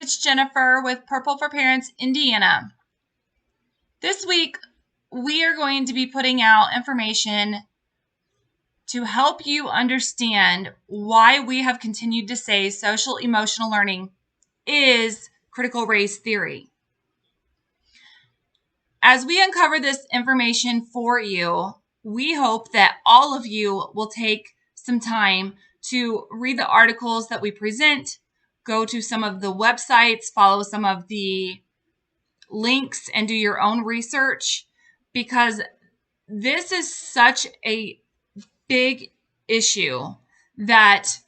It's Jennifer with Purple for Parents, Indiana. This week, we are going to be putting out information to help you understand why we have continued to say social emotional learning is critical race theory. As we uncover this information for you, we hope that all of you will take some time to read the articles that we present, go to some of the websites, follow some of the links, and do your own research, because this is such a big issue that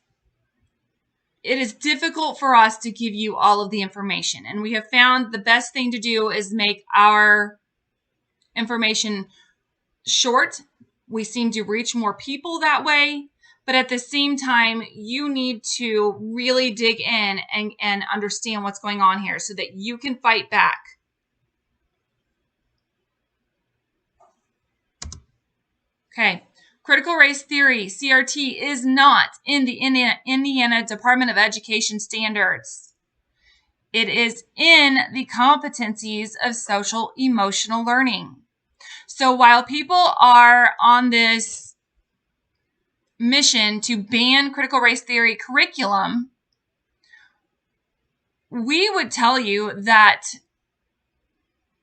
it is difficult for us to give you all of the information. And we have found the best thing to do is make our information short. We seem to reach more people that way. But at the same time, you need to really dig in and understand what's going on here so that you can fight back. Okay. Critical race theory, CRT, is not in the Indiana Department of Education standards. It is in the competencies of social emotional learning. So while people are on this mission to ban critical race theory curriculum, we would tell you that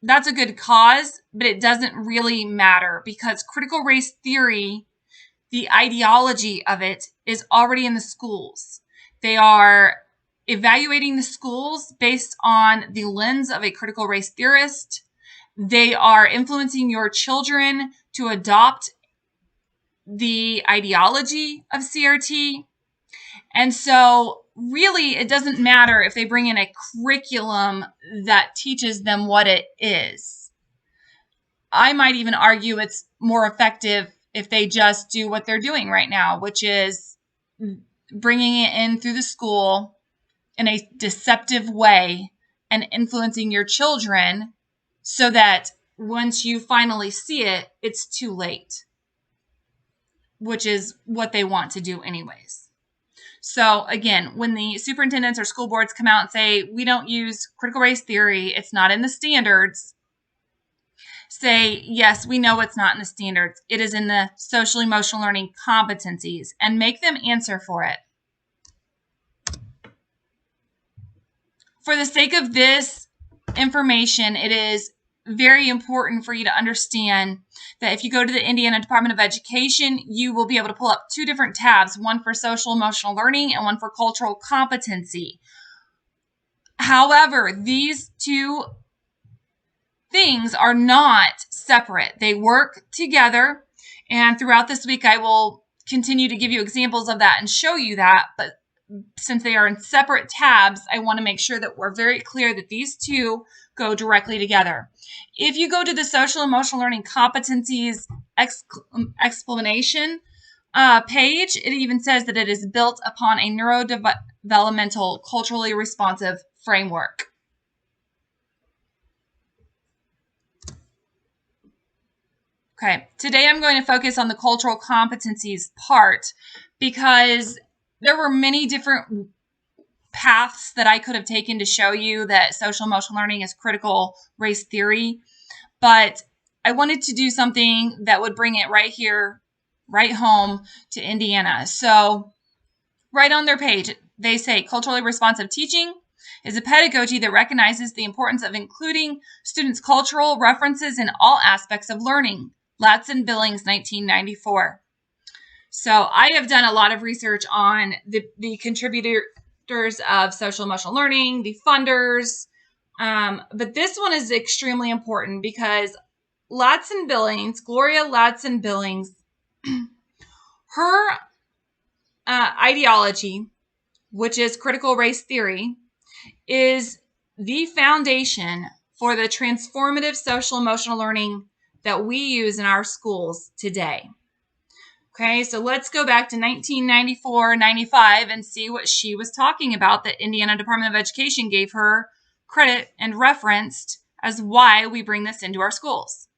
that's a good cause, but it doesn't really matter because critical race theory, the ideology of it, is already in the schools. They are evaluating the schools based on the lens of a critical race theorist. They are influencing your children to adopt the ideology of CRT. And so really, it doesn't matter if they bring in a curriculum that teaches them what it is. I might even argue it's more effective if they just do what they're doing right now, which is bringing it in through the school in a deceptive way and influencing your children so that once you finally see it, it's too late, which is what they want to do anyways. So again, when the superintendents or school boards come out and say, we don't use critical race theory, it's not in the standards, say, yes, we know it's not in the standards. It is in the social emotional learning competencies, and make them answer for it. For the sake of this information, it is very important for you to understand that if you go to the Indiana Department of Education, you will be able to pull up two different tabs, one for social emotional learning and one for cultural competency. However, these two things are not separate. They work together, and throughout this week, I will continue to give you examples of that and show you that, but since they are in separate tabs, I want to make sure that we're very clear that these two go directly together. If you go to the social emotional learning competencies explanation page, it even says that it is built upon a neurodevelopmental, culturally responsive framework. Okay, today I'm going to focus on the cultural competencies part because there were many different paths that I could have taken to show you that social emotional learning is critical race theory, but I wanted to do something that would bring it right here, right home to Indiana. So right on their page, they say culturally responsive teaching is a pedagogy that recognizes the importance of including students' cultural references in all aspects of learning. Latson Billings, 1994. So I have done a lot of research on the contributors of social emotional learning, the funders, but this one is extremely important because Latson Billings, Gloria Latson Billings, her ideology, which is critical race theory, is the foundation for the transformative social emotional learning that we use in our schools today. Okay, so let's go back to 1994-95 and see what she was talking about that Indiana Department of Education gave her credit and referenced as why we bring this into our schools.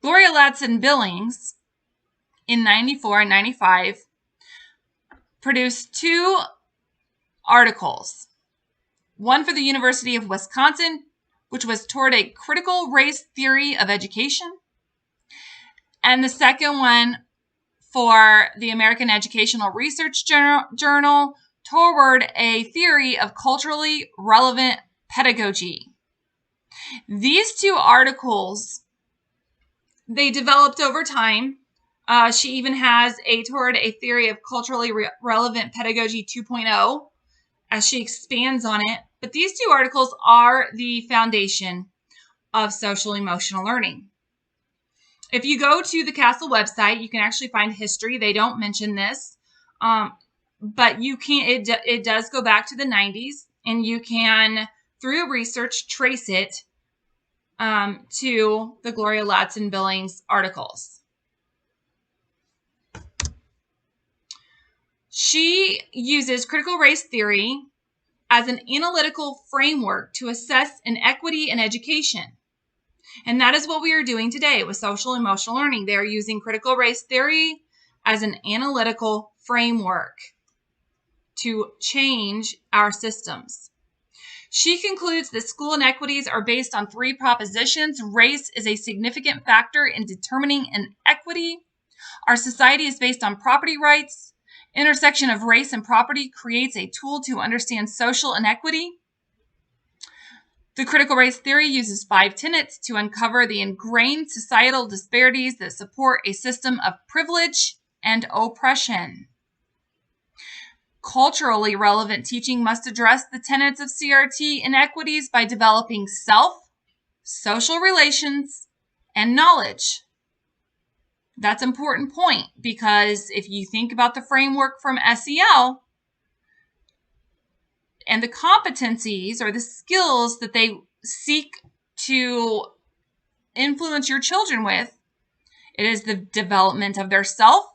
Gloria Latson Billings in 94 and 95 produced two articles. One for the University of Wisconsin, which was toward a critical race theory of education. And the second one for the American Educational Research Journal toward a theory of culturally relevant pedagogy. These two articles, they developed over time. She even has toward a theory of culturally relevant pedagogy 2.0 as she expands on it. But these two articles are the foundation of social emotional learning. If you go to the CASEL website, you can actually find history. They don't mention this, but you can. It does go back to the 90s, and you can, through research, trace it to the Gloria Ladson-Billings articles. She uses critical race theory as an analytical framework to assess inequity in education. And that is what we are doing today with social emotional learning. They are using critical race theory as an analytical framework to change our systems. She concludes that school inequities are based on three propositions. Race is a significant factor in determining inequity. Our society is based on property rights. Intersection of race and property creates a tool to understand social inequity. The critical race theory uses 5 tenets to uncover the ingrained societal disparities that support a system of privilege and oppression. Culturally relevant teaching must address the tenets of CRT inequities by developing self, social relations, and knowledge. That's an important point because if you think about the framework from SEL and the competencies or the skills that they seek to influence your children with, it is the development of their self,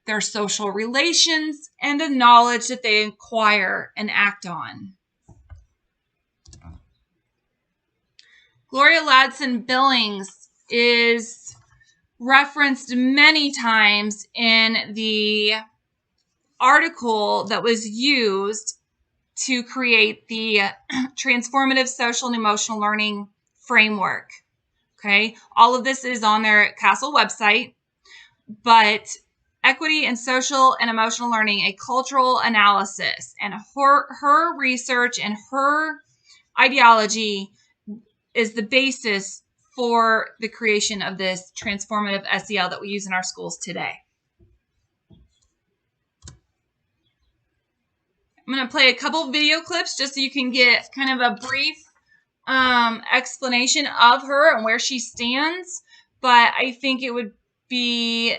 their social relations, and the knowledge that they acquire and act on. Gloria Ladson-Billings is referenced many times in the article that was used to create the transformative social and emotional learning framework. Okay, all of this is on their CASEL website, but equity and social and emotional learning, a cultural analysis, and her research and her ideology is the basis for the creation of this transformative SEL that we use in our schools today. I'm going to play a couple video clips just so you can get kind of a brief explanation of her and where she stands. But I think it would be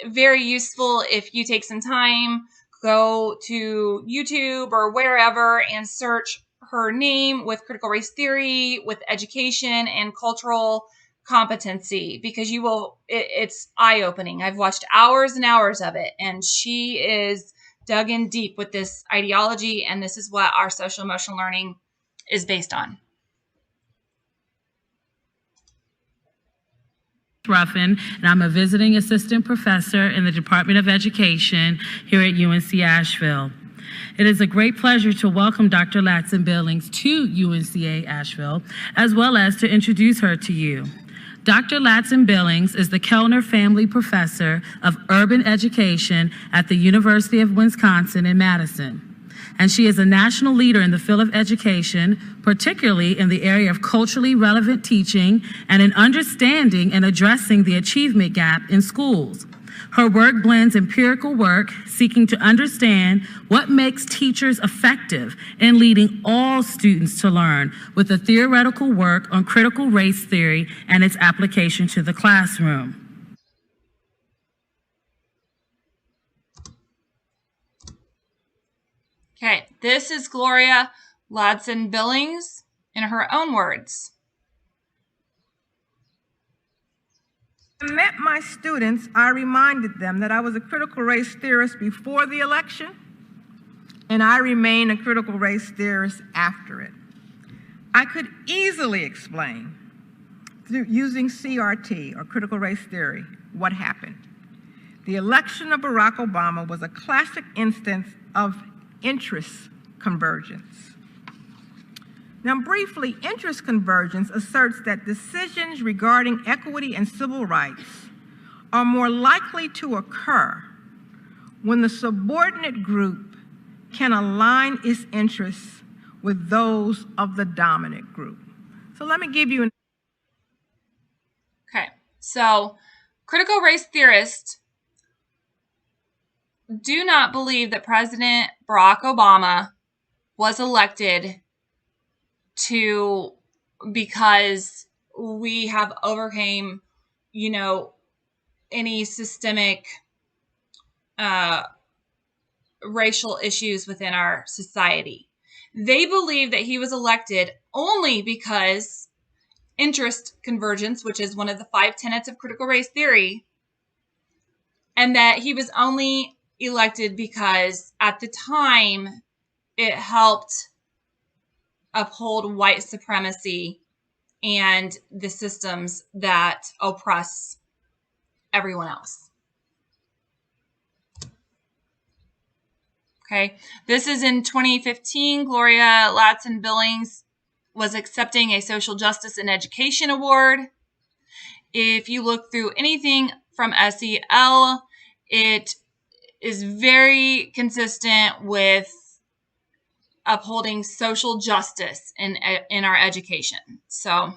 very useful if you take some time, go to YouTube or wherever and search her name with critical race theory, with education and cultural competency, because you will, it's eye-opening. I've watched hours and hours of it, and she is dug in deep with this ideology, and this is what our social emotional learning is based on. Ruffin, and I'm a visiting assistant professor in the Department of Education here at UNC Asheville. It is a great pleasure to welcome Dr. Ladson-Billings to UNCA Asheville, as well as to introduce her to you. Dr. Ladson-Billings is the Kellner Family Professor of Urban Education at the University of Wisconsin in Madison. And she is a national leader in the field of education, particularly in the area of culturally relevant teaching and in understanding and addressing the achievement gap in schools. Her work blends empirical work, seeking to understand what makes teachers effective in leading all students to learn, with a theoretical work on critical race theory and its application to the classroom. Okay, this is Gloria Ladson-Billings in her own words. When I met my students, I reminded them that I was a critical race theorist before the election, and I remain a critical race theorist after it. I could easily explain, through using CRT, or critical race theory, what happened. The election of Barack Obama was a classic instance of interests convergence. Now, briefly, interest convergence asserts that decisions regarding equity and civil rights are more likely to occur when the subordinate group can align its interests with those of the dominant group. So let me give you an Okay, so critical race theorists do not believe that President Barack Obama was elected because we have overcame, any systemic racial issues within our society. They believe that he was elected only because interest convergence, which is one of the 5 tenets of critical race theory, and that he was only elected because at the time it helped uphold white supremacy and the systems that oppress everyone else. Okay, this is in 2015. Gloria Ladson-Billings was accepting a Social Justice in Education Award. If you look through anything from SEL, it is very consistent with upholding social justice in our education. So,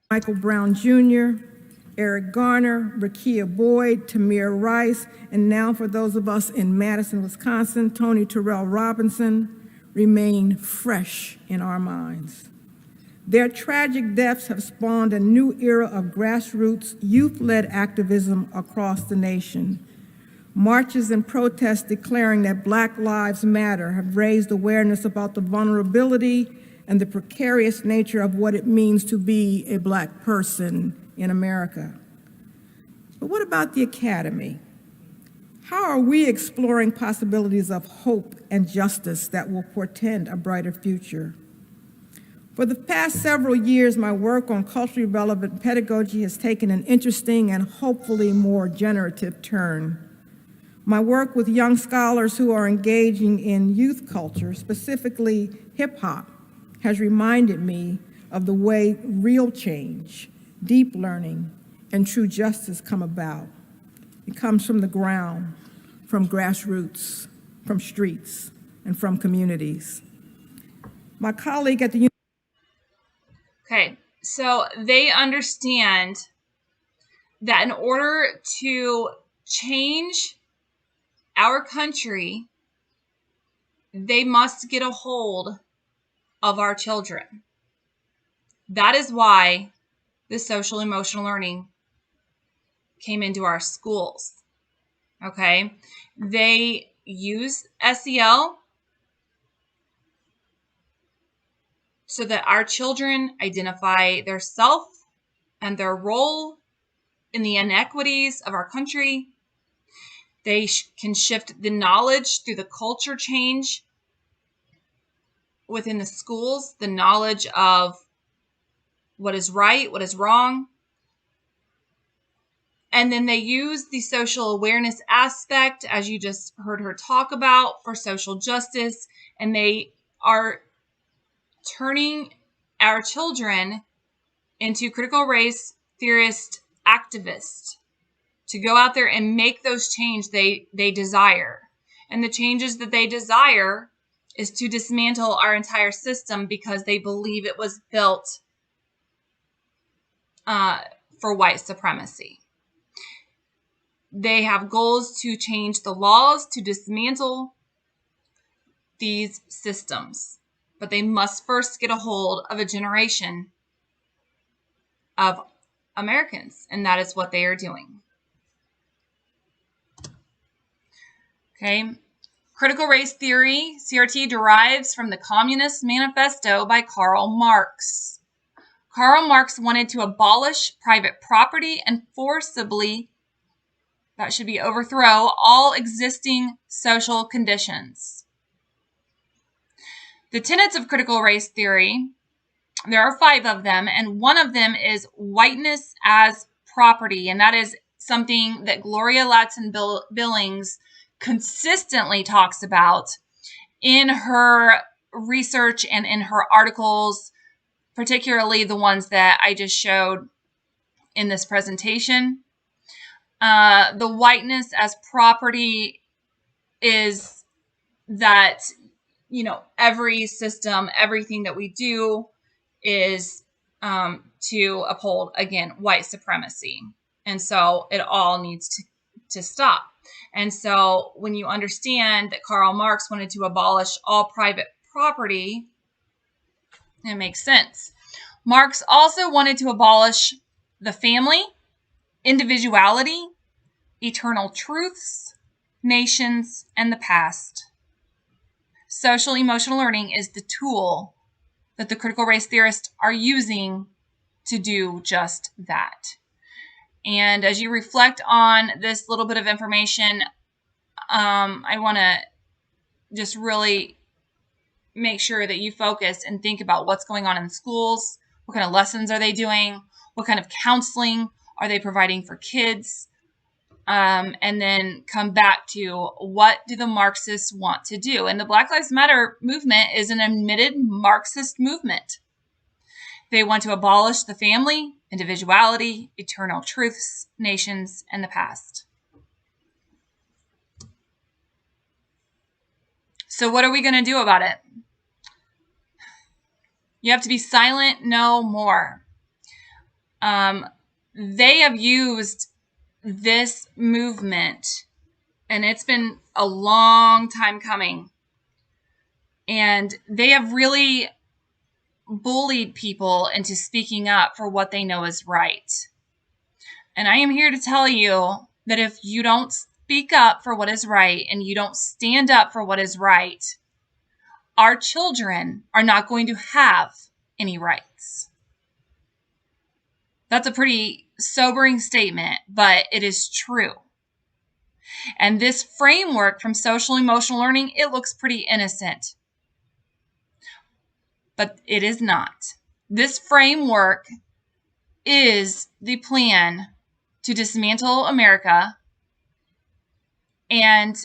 Michael Brown Jr., Eric Garner, Rakia Boyd, Tamir Rice, and now for those of us in Madison, Wisconsin, Tony Terrell Robinson remain fresh in our minds. Their tragic deaths have spawned a new era of grassroots, youth-led activism across the nation. Marches and protests declaring that Black Lives Matter have raised awareness about the vulnerability and the precarious nature of what it means to be a Black person in America. But what about the academy? How are we exploring possibilities of hope and justice that will portend a brighter future? For the past several years, my work on culturally relevant pedagogy has taken an interesting and hopefully more generative turn. My work with young scholars who are engaging in youth culture, specifically hip hop, has reminded me of the way real change, deep learning, and true justice come about. It comes from the ground, from grassroots, from streets, and from communities. My colleague at the okay, so they understand that in order to change our country, they must get a hold of our children. That is why the social emotional learning came into our schools. Okay, they use SEL so that our children identify their self and their role in the inequities of our country. They can shift the knowledge through the culture change within the schools, the knowledge of what is right, what is wrong. And then they use the social awareness aspect, as you just heard her talk about, for social justice. And they are turning our children into critical race theorist activists to go out there and make those changes they desire. And the changes that they desire is to dismantle our entire system because they believe it was built for white supremacy. They have goals to change the laws, to dismantle these systems. But they must first get a hold of a generation of Americans, and that is what they are doing. Okay. Critical race theory, CRT, derives from the Communist Manifesto by Karl Marx. Karl Marx wanted to abolish private property and forcibly, that should be overthrow, all existing social conditions. The tenets of critical race theory, there are 5 of them, and one of them is whiteness as property, and that is something that Gloria Ladson-Billings consistently talks about. in her research and in her articles, particularly the ones that I just showed in this presentation. The whiteness as property is that, every system, everything that we do is to uphold, again, white supremacy. And so it all needs to stop. And so when you understand that Karl Marx wanted to abolish all private property, it makes sense. Marx also wanted to abolish the family, individuality, eternal truths, nations, and the past. Social emotional learning is the tool that the critical race theorists are using to do just that. And as you reflect on this little bit of information, I want to just really make sure that you focus and think about what's going on in the schools. What kind of lessons are they doing? What kind of counseling are they providing for kids? And then come back to what do the Marxists want to do? And the Black Lives Matter movement is an admitted Marxist movement. They want to abolish the family, individuality, eternal truths, nations, and the past. So what are we going to do about it? You have to be silent no more. They have used this movement, and it's been a long time coming, and they have really bullied people into speaking up for what they know is right. And I am here to tell you that if you don't speak up for what is right and you don't stand up for what is right, our children are not going to have any rights. That's a pretty sobering statement, but it is true. And this framework from social emotional learning, it looks pretty innocent, but it is not. This framework is the plan to dismantle America and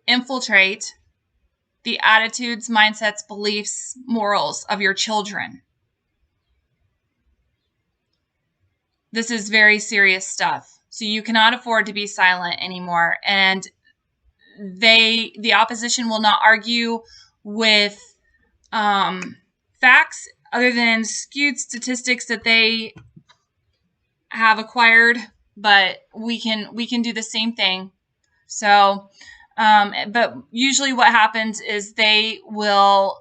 infiltrate the attitudes, mindsets, beliefs, morals of your children. This is very serious stuff. So you cannot afford to be silent anymore. And the opposition will not argue with facts other than skewed statistics that they have acquired, but we can do the same thing. So, but usually what happens is they will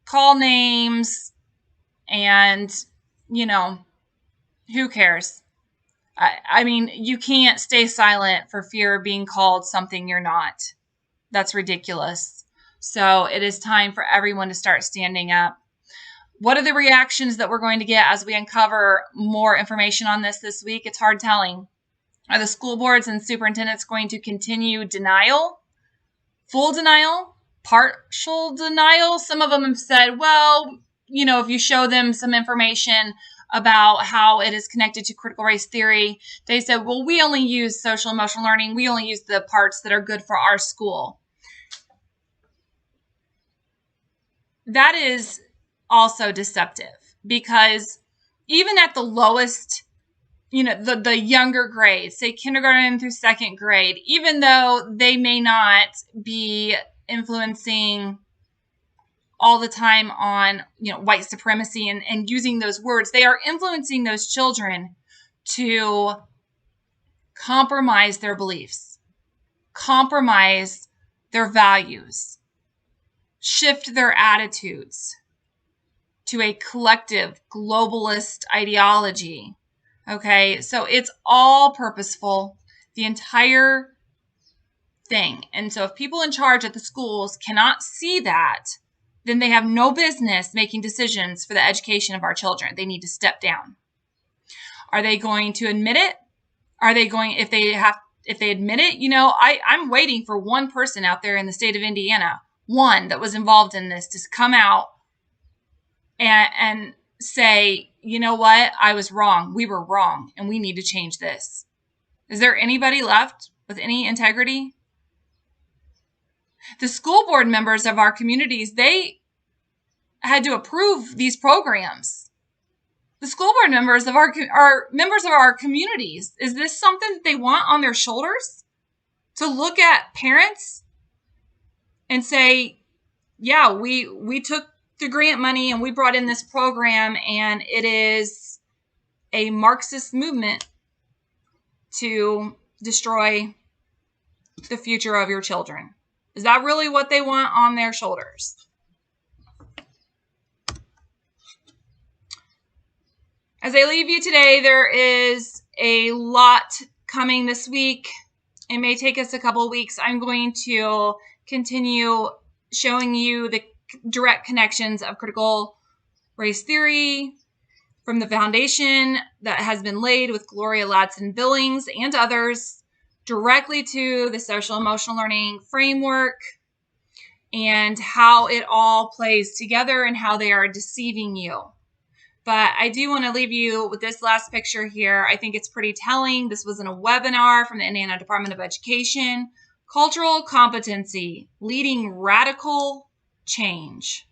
call names and, who cares? I mean, you can't stay silent for fear of being called something you're not. That's ridiculous. So it is time for everyone to start standing up. What are the reactions that we're going to get as we uncover more information on this week? It's hard telling. Are the school boards and superintendents going to continue denial? Full denial? Partial denial? Some of them have said, well, if you show them some information about how it is connected to critical race theory, they said, well, we only use social emotional learning. We only use the parts that are good for our school. That is also deceptive, because even at the lowest, the younger grades, say kindergarten through second grade, even though they may not be influencing all the time on, white supremacy and using those words, they are influencing those children to compromise their beliefs, compromise their values, shift their attitudes to a collective globalist ideology. Okay, so it's all purposeful, the entire thing. And so if people in charge at the schools cannot see that, then they have no business making decisions for the education of our children. They need to step down. Are they going to admit it? Are they going, if they admit it, I'm waiting for one person out there in the state of Indiana, one that was involved in this, to come out and say, you know what, I was wrong. We were wrong, and we need to change this. Is there anybody left with any integrity? The school board members of our communities, they had to approve these programs. The school board members are members of our communities. Is this something that they want on their shoulders? To look at parents and say, yeah, we took the grant money and we brought in this program, and it is a Marxist movement to destroy the future of your children. Is that really what they want on their shoulders? As I leave you today, there is a lot coming this week. It may take us a couple of weeks. I'm going to continue showing you the direct connections of critical race theory from the foundation that has been laid with Gloria Ladson Billings and others directly to the social emotional learning framework and how it all plays together and how they are deceiving you. But I do want to leave you with this last picture here. I think it's pretty telling. This was in a webinar from the Indiana Department of Education. Cultural competency, leading radical change.